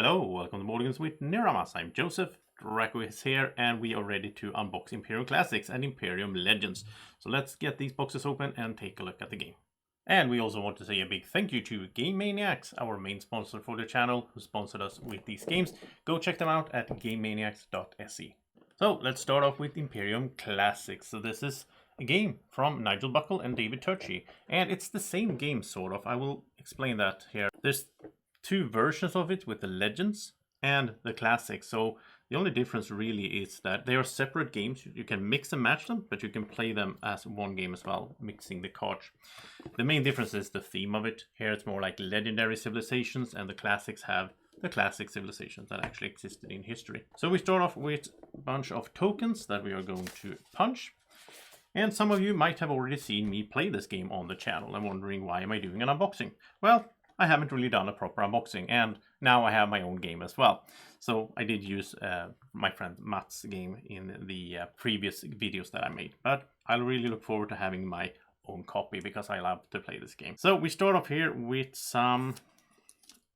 Hello, welcome to Boardgames with Niramas. I'm Joseph, Drako is here, and we are ready to unbox Imperium Classics and Imperium Legends. So let's get these boxes open and take a look at the game. And we also want to say a big thank you to Game Maniacs, our main sponsor for the channel, who sponsored us with these games. Go check them out at gamemaniacs.se. So let's start off with Imperium Classics. So this is a game from Nigel Buckle and David Turchi, and it's the same game sort of. I will explain that here. There's two versions of it with the Legends and the Classics. So the only difference really is that they are separate games. You can mix and match them, but you can play them as one game as well, mixing the cards. The main difference is the theme of it. Here it's more like legendary civilizations, and the Classics have the classic civilizations that actually existed in history. So we start off with a bunch of tokens that we are going to punch. And some of you might have already seen me play this game on the channel and wondering, why am I doing an unboxing? Well, I haven't really done a proper unboxing, and now I have my own game as well. So I did use my friend Matt's game in the previous videos that I made, but I'll really look forward to having my own copy because I love to play this game. So we start off here with some...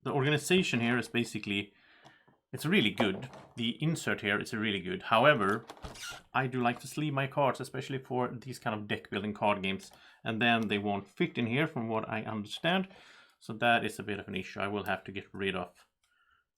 The organization here is basically... It's really good. The insert here is really good. However, I do like to sleeve my cards, especially for these kind of deck building card games, and then they won't fit in here from what I understand. So that is a bit of an issue. I will have to get rid of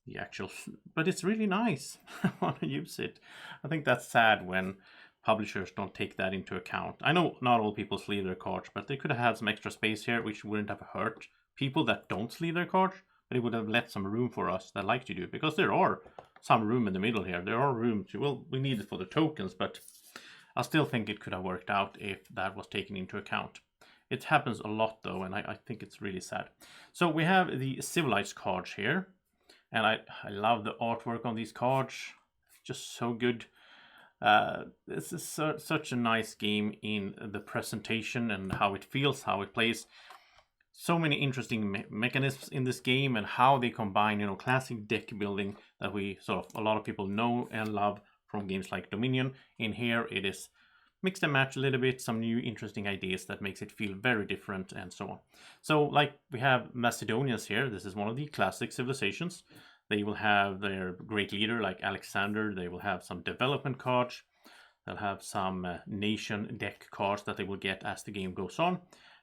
the actual... But it's really nice. I want to use it. I think that's sad when publishers don't take that into account. I know not all people sleeve their cards, but they could have had some extra space here, which wouldn't have hurt people that don't sleeve their cards, but it would have left some room for us that like to do it, because there are some room in the middle here. There are room to... Well, we need it for the tokens, but I still think it could have worked out if that was taken into account. It happens a lot though, and I think it's really sad. So we have the Civilized Cards here, and I love the artwork on these cards. It's just so good. This is such a nice game in the presentation and how it feels, how it plays. So many interesting mechanisms in this game, and how they combine, classic deck building that a lot of people know and love from games like Dominion. In here it is mix and match a little bit, some new interesting ideas that makes it feel very different and so on. So like we have Macedonians here. This is one of the classic civilizations. They will have their great leader like Alexander. They will have some development cards. They'll have some nation deck cards that they will get as the game goes on.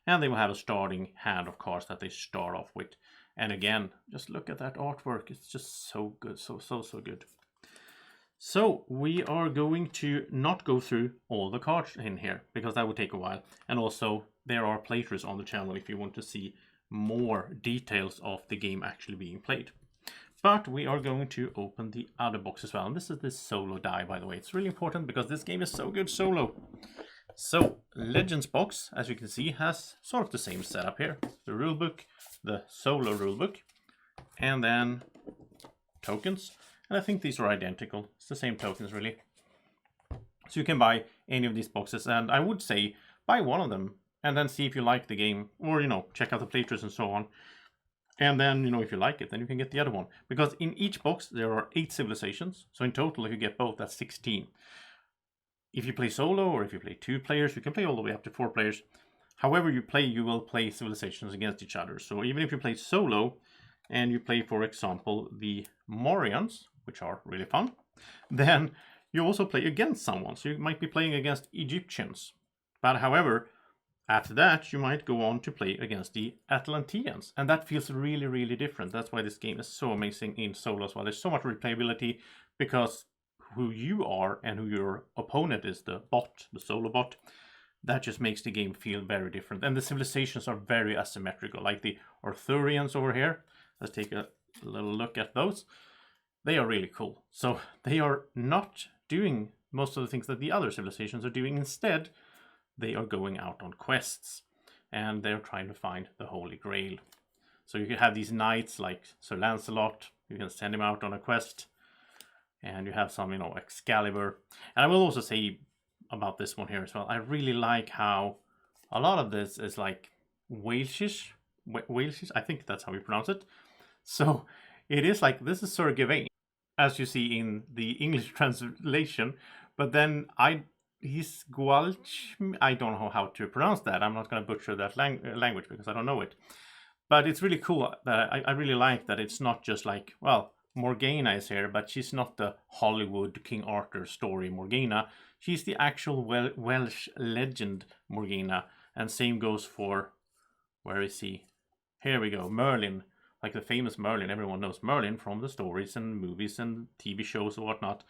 And they will have a starting hand of cards that they start off with. And again, just look at that artwork. It's just so good, so good. So we are going to not go through all the cards in here, because that would take a while. And also there are playthroughs on the channel if you want to see more details of the game actually being played. But we are going to open the other box as well. And this is the solo die, by the way. It's really important because this game is so good solo. So Legends box, as you can see, has sort of the same setup here. The rulebook, the solo rulebook, and then tokens. And I think these are identical. It's the same tokens, really. So you can buy any of these boxes, and I would say buy one of them and then see if you like the game, or check out the playthroughs and so on. And then if you like it, then you can get the other one, because in each box there are 8 civilizations. So in total, if you get both, that's 16. If you play solo, or if you play 2 players, you can play all the way up to 4 players. However you play, you will play civilizations against each other. So even if you play solo and you play, for example, the Morians, which are really fun, then you also play against someone. So you might be playing against Egyptians. But however, after that, you might go on to play against the Atlanteans. And that feels really, really different. That's why this game is so amazing in solo as well. There's so much replayability, because who you are and who your opponent is, the bot, the solo bot, that just makes the game feel very different. And the civilizations are very asymmetrical, like the Arthurians over here. Let's take a little look at those. They are really cool. So they are not doing most of the things that the other civilizations are doing. Instead, they are going out on quests, and they're trying to find the Holy Grail. So you can have these knights like Sir Lancelot. You can send him out on a quest, and you have some, Excalibur. And I will also say about this one here as well, I really like how a lot of this is like Walesish. I think that's how we pronounce it. So it is like, this is Sir Gawain, as you see in the English translation, but then he's Gualch. I don't know how to pronounce that. I'm not going to butcher that language because I don't know it. But it's really cool that I really like that it's not just like, well, Morgana is here, but she's not the Hollywood King Arthur story Morgana. She's the actual Welsh legend Morgana. And same goes for, where is he? Here we go, Merlin. Like the famous Merlin, everyone knows Merlin from the stories and movies and TV shows and whatnot.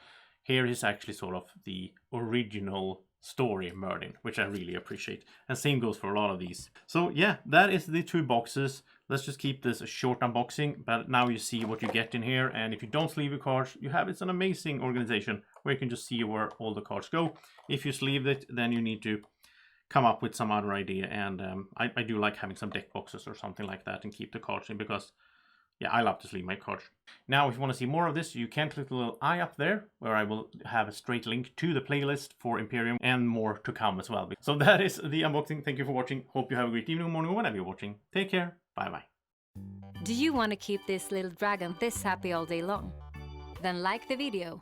Here is actually sort of the original story Merlin, which I really appreciate. And same goes for a lot of these. So yeah, that is the 2 boxes. Let's just keep this a short unboxing, but now you see what you get in here. And if you don't sleeve your cards, you have, it's an amazing organization where you can just see where all the cards go. If you sleeve it, then you need to come up with some other idea. And I do like having some deck boxes or something like that and keep the cards in, because yeah, I love to sleeve my cards. Now, if you want to see more of this, you can click the little eye up there, where I will have a straight link to the playlist for Imperium and more to come as well. So that is the unboxing. Thank you for watching. Hope you have a great evening, morning, or whenever you're watching. Take care. Bye-bye. Do you want to keep this little dragon this happy all day long? Then like the video